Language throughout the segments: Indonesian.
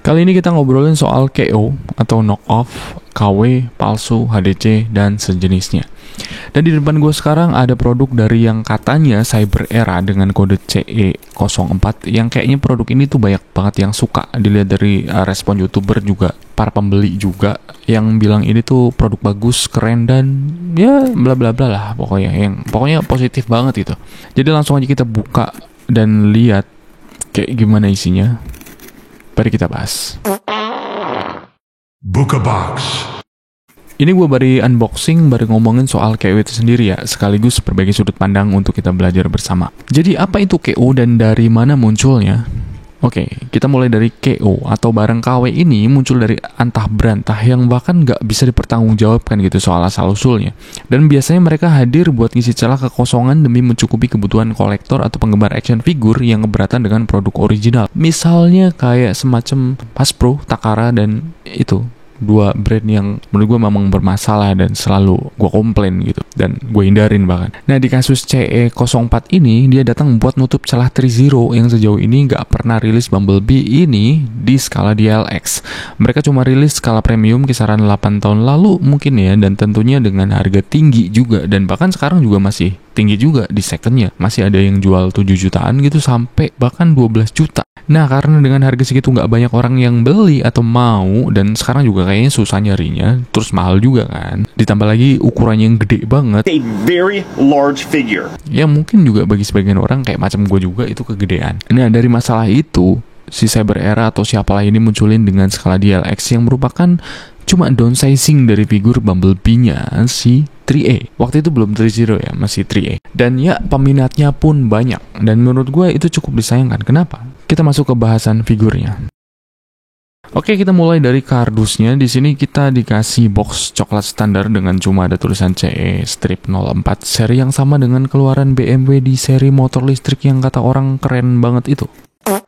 Kali ini kita ngobrolin soal KO atau knock-off, KW, palsu, HDC, dan sejenisnya. Dan di depan gue sekarang ada produk dari yang katanya Cyber Era dengan kode CE04 yang kayaknya produk ini tuh banyak banget yang suka. Dilihat dari respon YouTuber juga, para pembeli juga yang bilang ini tuh produk bagus, keren, dan ya bla bla bla lah pokoknya positif banget gitu. Jadi langsung aja kita buka dan lihat kayak gimana isinya. Mari kita bahas. Buka Box. Ini gue baru unboxing, baru ngomongin soal KO itu sendiri ya, sekaligus berbagi sudut pandang untuk kita belajar bersama. Jadi apa itu KO dan dari mana munculnya? Oke, kita mulai dari KO atau barang KW ini muncul dari antah berantah yang bahkan nggak bisa dipertanggungjawabkan gitu soal asal-usulnya. Dan biasanya mereka hadir buat ngisi celah kekosongan demi mencukupi kebutuhan kolektor atau penggemar action figure yang keberatan dengan produk original. Misalnya kayak semacam Hasbro, Takara, dan itu dua brand yang menurut gue memang bermasalah dan selalu gue komplain gitu dan gue hindarin bahkan. Nah di kasus CE04 ini dia datang buat nutup celah Trizero yang sejauh ini gak pernah rilis Bumblebee ini di skala DLX. Mereka cuma rilis skala premium kisaran 8 tahun lalu mungkin ya, dan tentunya dengan harga tinggi juga, dan bahkan sekarang juga masih tinggi juga di secondnya. Masih ada yang jual 7 jutaan gitu sampai bahkan 12 juta. Nah karena dengan harga segitu nggak banyak orang yang beli atau mau, dan sekarang juga kayaknya susah nyarinya, terus mahal juga kan, ditambah lagi ukurannya yang gede banget, a very large figure. ya mungkin juga bagi sebagian orang kayak macam gue juga itu kegedean. Nah dari masalah itu si Cyber Era atau siapalah ini munculin dengan skala DLX yang merupakan cuma downsizing dari figur Bumblebee-nya si 3A. Waktu itu belum 3.0 ya, masih 3A. Dan ya peminatnya pun banyak. Dan menurut gue itu cukup disayangkan. Kenapa? Kita masuk ke bahasan figurnya. Oke, kita mulai dari kardusnya. Di sini kita dikasih box coklat standar dengan cuma ada tulisan CE strip 04, seri yang sama dengan keluaran BMW di seri motor listrik yang kata orang keren banget itu.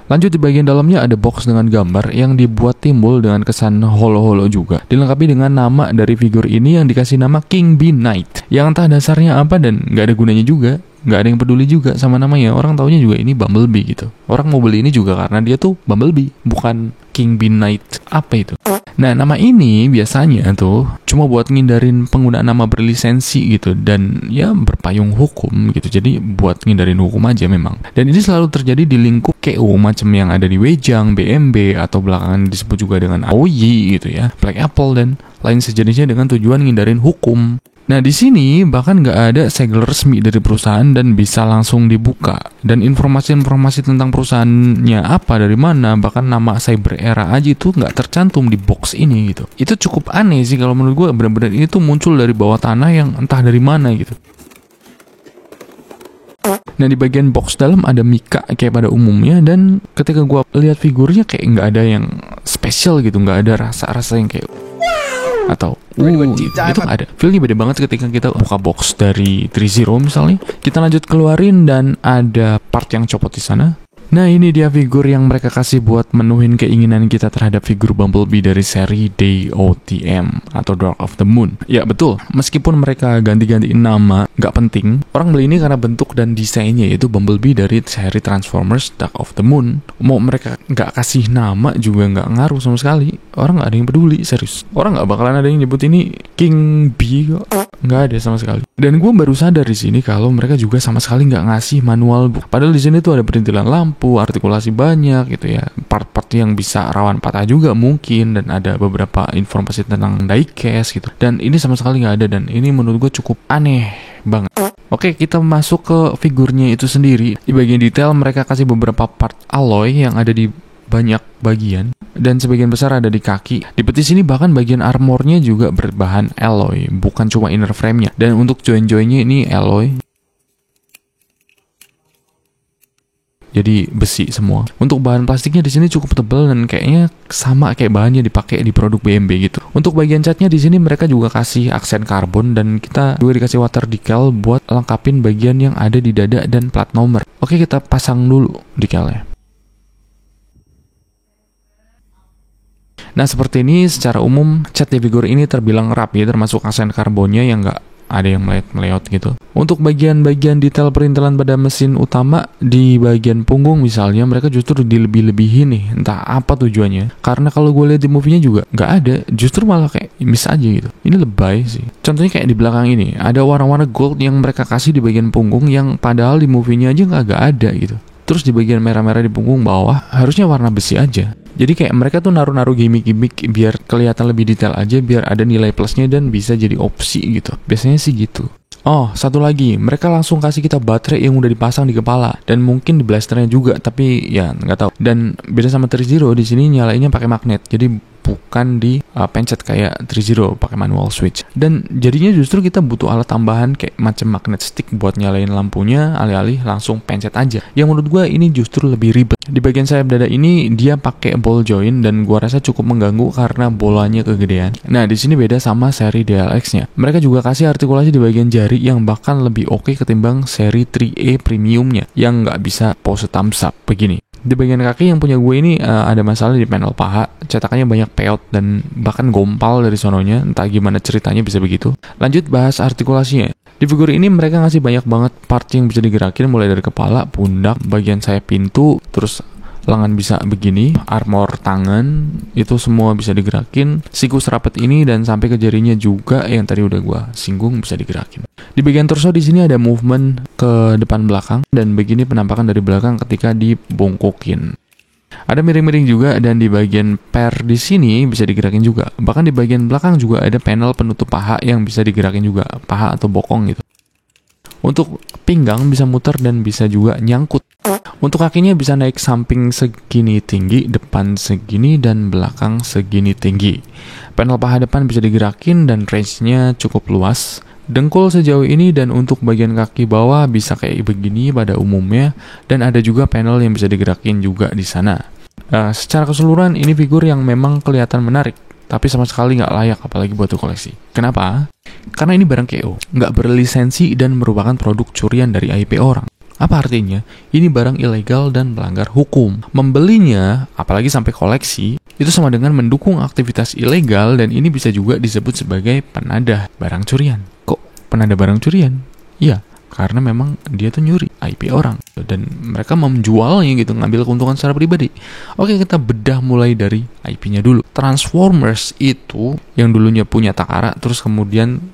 Lanjut di bagian dalamnya ada box dengan gambar yang dibuat timbul dengan kesan holo-holo juga. Dilengkapi dengan nama dari figur ini yang dikasih nama King Bee Knight. Yang entah dasarnya apa dan nggak ada gunanya juga. Nggak ada yang peduli juga sama namanya. Orang taunya juga ini Bumblebee gitu. Orang mau beli ini juga karena dia tuh Bumblebee, bukan King Bee Knight. Apa itu? Nah, nama ini biasanya tuh cuma buat ngindarin penggunaan nama berlisensi gitu, dan ya berpayung hukum gitu. Jadi buat ngindarin hukum aja memang. Dan ini selalu terjadi di lingkup KO macam yang ada di Wejang, BMB, atau belakangan disebut juga dengan AOY gitu ya, Black Apple dan lain sejenisnya dengan tujuan ngindarin hukum. Nah di sini bahkan nggak ada segel resmi dari perusahaan dan bisa langsung dibuka, dan informasi-informasi tentang perusahaannya apa, dari mana, bahkan nama Cyber Era aja itu nggak tercantum di box ini gitu. Itu cukup aneh sih kalau menurut gue. Benar-benar ini tuh muncul dari bawah tanah yang entah dari mana gitu. Nah di bagian box dalam ada Mika kayak pada umumnya, dan ketika gue lihat figurnya kayak nggak ada yang spesial gitu, nggak ada rasa-rasa yang kayak atau itu nggak ada. Feelnya beda banget ketika kita buka box dari 3.0 misalnya. Kita lanjut keluarin dan ada part yang copot di sana. Nah ini dia figur yang mereka kasih buat menuhin keinginan kita terhadap figur Bumblebee dari seri DOTM atau Dark of the Moon. Ya betul, meskipun mereka ganti-gantiin nama, gak penting. Orang beli ini karena bentuk dan desainnya, yaitu Bumblebee dari seri Transformers Dark of the Moon. Mau mereka gak kasih nama juga gak ngaruh sama sekali. Orang gak ada yang peduli, serius. Orang gak bakalan ada yang nyebut ini King Bee kok. Gak ada sama sekali. Dan gue baru sadar di sini kalau mereka juga sama sekali gak ngasih manual book. Padahal di sini tuh ada perintilan lampu, artikulasi banyak gitu ya, part-part yang bisa rawan patah juga mungkin, dan ada beberapa informasi tentang diecast gitu, dan ini sama sekali nggak ada, dan ini menurut gue cukup aneh banget. Oke, kita masuk ke figurnya itu sendiri. Di bagian detail mereka kasih beberapa part alloy yang ada di banyak bagian, dan sebagian besar ada di kaki. Di peti sini bahkan bagian armornya juga berbahan alloy, bukan cuma inner frame-nya, dan untuk join-joinnya ini alloy, jadi besi semua. Untuk bahan plastiknya di sini cukup tebal dan kayaknya sama kayak bahannya dipakai di produk BMW gitu. Untuk bagian catnya di sini mereka juga kasih aksen karbon, dan kita juga dikasih water decal buat lengkapin bagian yang ada di dada dan plat nomor. Oke, kita pasang dulu decalnya. Nah seperti ini secara umum cat di figur ini terbilang rapi, termasuk aksen karbonnya yang nggak ada yang meleot gitu. Untuk bagian-bagian detail perintilan pada mesin utama di bagian punggung misalnya, mereka justru dilebih-lebihin nih, entah apa tujuannya. Karena kalau gue lihat di movie-nya juga nggak ada, justru malah kayak miss aja gitu. Ini lebay sih. Contohnya kayak di belakang ini, ada warna-warna gold yang mereka kasih di bagian punggung yang padahal di movie-nya aja nggak ada gitu. Terus di bagian merah-merah di punggung bawah harusnya warna besi aja. Jadi kayak mereka tuh naruh-naruh gimmick-gimmick biar kelihatan lebih detail aja, biar ada nilai plusnya dan bisa jadi opsi gitu. Biasanya sih gitu. Oh, satu lagi, mereka langsung kasih kita baterai yang udah dipasang di kepala dan mungkin di blasternya juga, tapi ya nggak tahu. Dan beda sama Trizero, di sini nyalainnya pakai magnet, jadi bukan di pencet kayak Trizero pakai manual switch. Dan jadinya justru kita butuh alat tambahan kayak macam magnet stick buat nyalain lampunya, alih-alih langsung pencet aja. Yang menurut gue ini justru lebih ribet. Di bagian sayap dada ini dia pakai ball joint dan gua rasa cukup mengganggu karena bolanya kegedean. Nah, di sini beda sama seri DLX-nya. Mereka juga kasih artikulasi di bagian jari yang bahkan lebih oke ketimbang seri 3A premiumnya yang nggak bisa pose thumbs up begini. Di bagian kaki yang punya gue ini ada masalah di panel paha, cetakannya banyak peot dan bahkan gompal dari sononya, entah gimana ceritanya bisa begitu. Lanjut bahas artikulasinya. Di figur ini mereka ngasih banyak banget part yang bisa digerakin, mulai dari kepala, pundak, bagian sayap pintu, terus lengan bisa begini, armor tangan, itu semua bisa digerakin. Sikus rapet ini dan sampai ke jarinya juga yang tadi udah gua singgung bisa digerakin. Di bagian torso di sini ada movement ke depan belakang dan begini penampakan dari belakang ketika dibongkokin. Ada miring-miring juga dan di bagian per di sini bisa digerakin juga. Bahkan di bagian belakang juga ada panel penutup paha yang bisa digerakin juga, paha atau bokong gitu. Untuk pinggang bisa muter dan bisa juga nyangkut. Untuk kakinya bisa naik samping segini tinggi, depan segini, dan belakang segini tinggi. Panel paha depan bisa digerakin dan range-nya cukup luas. Dengkul sejauh ini dan untuk bagian kaki bawah bisa kayak begini pada umumnya. Dan ada juga panel yang bisa digerakin juga di sana. Secara keseluruhan ini figur yang memang kelihatan menarik, tapi sama sekali nggak layak apalagi buat koleksi. Kenapa? Karena ini barang KO, nggak berlisensi dan merupakan produk curian dari IP orang. Apa artinya? Ini barang ilegal dan melanggar hukum. Membelinya, apalagi sampai koleksi, itu sama dengan mendukung aktivitas ilegal dan ini bisa juga disebut sebagai penadah barang curian. Kok penadah barang curian? Iya, karena memang dia tuh nyuri IP orang dan mereka menjualnya gitu, ngambil keuntungan secara pribadi. Oke, kita bedah mulai dari IP-nya dulu. Transformers itu yang dulunya punya Takara, terus kemudian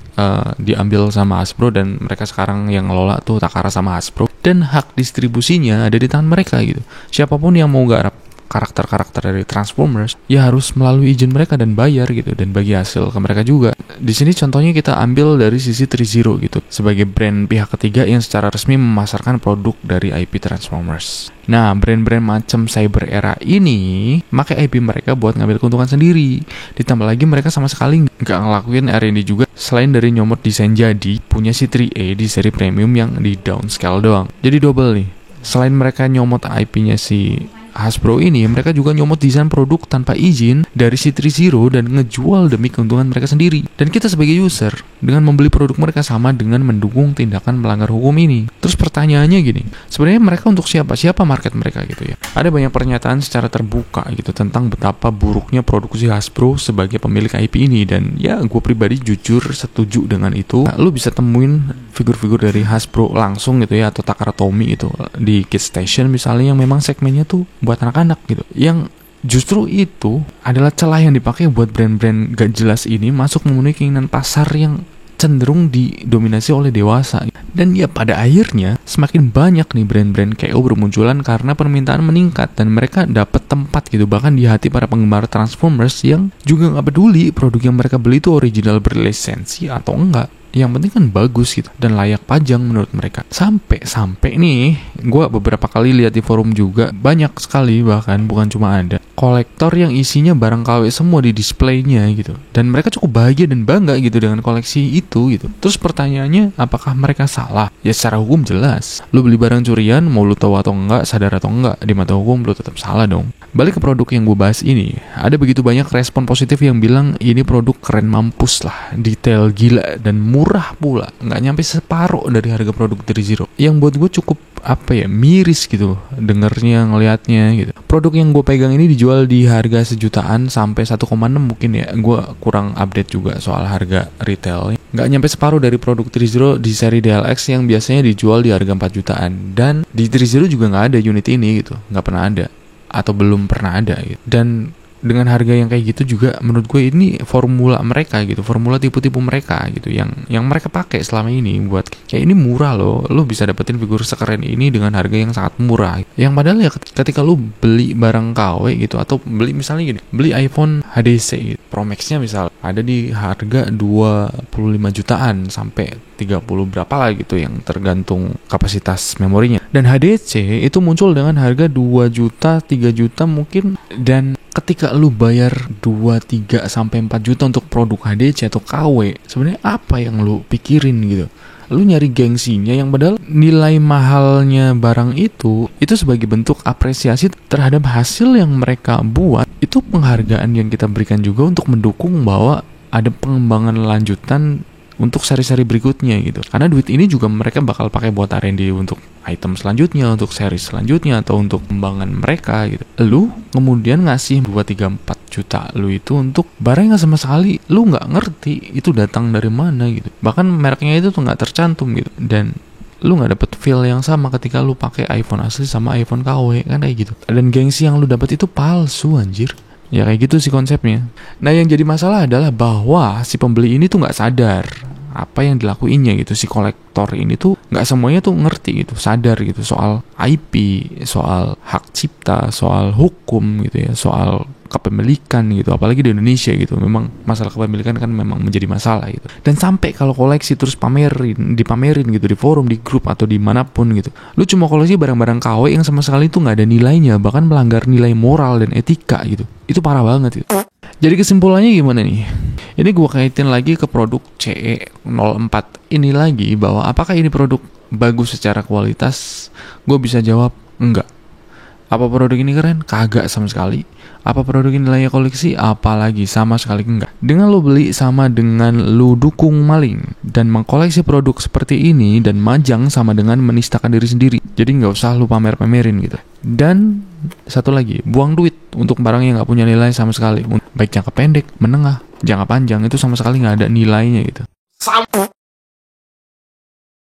diambil sama Hasbro dan mereka sekarang yang ngelola tuh Takara sama Hasbro dan hak distribusinya ada di tangan mereka gitu. Siapapun yang mau garap karakter-karakter dari Transformers ya harus melalui izin mereka dan bayar gitu dan bagi hasil ke mereka juga. Di sini contohnya kita ambil dari sisi Trizero gitu sebagai brand pihak ketiga yang secara resmi memasarkan produk dari IP Transformers. Nah, brand-brand macam Cyber Era ini pakai IP mereka buat ngambil keuntungan sendiri. Ditambah lagi mereka sama sekali nggak ngelakuin R&D juga selain dari nyomot desain jadi punya si 3A di seri premium yang di downscale doang. Jadi double nih. Selain mereka nyomot IP-nya si Hasbro ini, mereka juga nyomot desain produk tanpa izin dari si Trizero dan ngejual demi keuntungan mereka sendiri. Dan kita sebagai user, dengan membeli produk mereka sama dengan mendukung tindakan melanggar hukum ini. Terus pertanyaannya gini, sebenarnya mereka untuk siapa? Siapa market mereka gitu ya? Ada banyak pernyataan secara terbuka gitu tentang betapa buruknya produksi Hasbro sebagai pemilik IP ini. Dan ya, gue pribadi jujur setuju dengan itu. Nah, lu bisa temuin figur-figur dari Hasbro langsung gitu ya, atau Takara Tomy itu di Kids Station misalnya yang memang segmennya tuh buat anak-anak gitu. Yang justru itu adalah celah yang dipakai buat brand-brand gak jelas ini masuk memenuhi keinginan pasar yang cenderung didominasi oleh dewasa. Dan ya pada akhirnya semakin banyak nih brand-brand KO bermunculan karena permintaan meningkat dan mereka dapat tempat gitu bahkan di hati para penggemar Transformers yang juga gak peduli produk yang mereka beli itu original berlisensi atau enggak. Yang penting kan bagus gitu dan layak pajang menurut mereka. Sampai nih, gue beberapa kali lihat di forum juga banyak sekali bahkan bukan cuma ada kolektor yang isinya barang KW semua di displaynya gitu. Dan mereka cukup bahagia dan bangga gitu dengan koleksi itu gitu. Terus pertanyaannya, apakah mereka salah? Ya secara hukum jelas. Lu beli barang curian, mau lu tahu atau enggak, sadar atau enggak, di mata hukum lu tetap salah dong. Balik ke produk yang gue bahas ini, ada begitu banyak respon positif yang bilang ini produk keren mampus lah, detail gila dan murah murah pula, nggak nyampe separuh dari harga produk Trizero. Yang buat gue cukup miris gitu dengernya, ngelihatnya gitu. Produk yang gue pegang ini dijual di harga 1 jutaan sampai 1,6 mungkin ya. Gue kurang update juga soal harga retail. Nggak nyampe separuh dari produk Trizero di seri DLX yang biasanya dijual di harga 4 jutaan. Dan di Trizero juga nggak ada unit ini gitu, nggak pernah ada atau belum pernah ada gitu. Dan dengan harga yang kayak gitu juga menurut gue ini formula mereka gitu, formula tipu-tipu mereka gitu yang mereka pakai selama ini buat kayak ini murah loh, lo bisa dapetin figur sekeren ini dengan harga yang sangat murah. Yang padahal ya ketika lo beli barang KW gitu atau beli misalnya gini, beli iPhone HTC gitu, Pro Max-nya misal ada di harga 25 jutaan sampai 30 berapa lah gitu yang tergantung kapasitas memorinya. Dan HTC itu muncul dengan harga 2 juta, 3 juta mungkin, dan ketika lu bayar 2, 3 sampai 4 juta untuk produk HTC atau KW, sebenarnya apa yang lu pikirin gitu? Lu nyari gengsinya yang padahal nilai mahalnya barang itu sebagai bentuk apresiasi terhadap hasil yang mereka buat. Itu penghargaan yang kita berikan juga untuk mendukung bahwa ada pengembangan lanjutan untuk seri-seri berikutnya gitu. Karena duit ini juga mereka bakal pakai buat R&D untuk item selanjutnya, untuk seri selanjutnya, atau untuk pengembangan mereka gitu. Lu kemudian ngasih 2, 3, 4 juta lu itu untuk barang yang sama sekali lu nggak ngerti itu datang dari mana gitu. Bahkan mereknya itu tuh nggak tercantum gitu. Dan lu nggak dapet feel yang sama ketika lu pakai iPhone asli sama iPhone KW kan kayak gitu. Dan gengsi yang lu dapet itu palsu anjir. Ya kayak gitu sih konsepnya. Nah yang jadi masalah adalah bahwa si pembeli ini tuh nggak sadar apa yang dilakuinnya gitu. Si kolektor ini tuh nggak semuanya tuh ngerti gitu, sadar gitu soal IP, soal hak cipta, soal hukum gitu ya, soal kepemilikan gitu. Apalagi di Indonesia gitu, memang masalah kepemilikan kan memang menjadi masalah gitu. Dan sampai kalau koleksi terus dipamerin gitu di forum, di grup atau dimanapun gitu, lu cuma koleksi barang-barang KW yang sama sekali tuh nggak ada nilainya, bahkan melanggar nilai moral dan etika gitu. Itu parah banget gitu. Jadi kesimpulannya gimana nih? Ini gue kaitin lagi ke produk CE04 ini lagi, bahwa apakah ini produk bagus secara kualitas? Gue bisa jawab enggak. Apa produk ini keren? Kagak sama sekali. Apa produk ini layak koleksi? Apalagi sama sekali enggak. Dengan lo beli sama dengan lo dukung maling. Dan mengkoleksi produk seperti ini dan majang sama dengan menistakan diri sendiri. Jadi gak usah lo pamer-pamerin gitu. Dan satu lagi, buang duit untuk barang yang gak punya nilai sama sekali. Baik jangka pendek, menengah, jangka panjang, itu sama sekali gak ada nilainya gitu.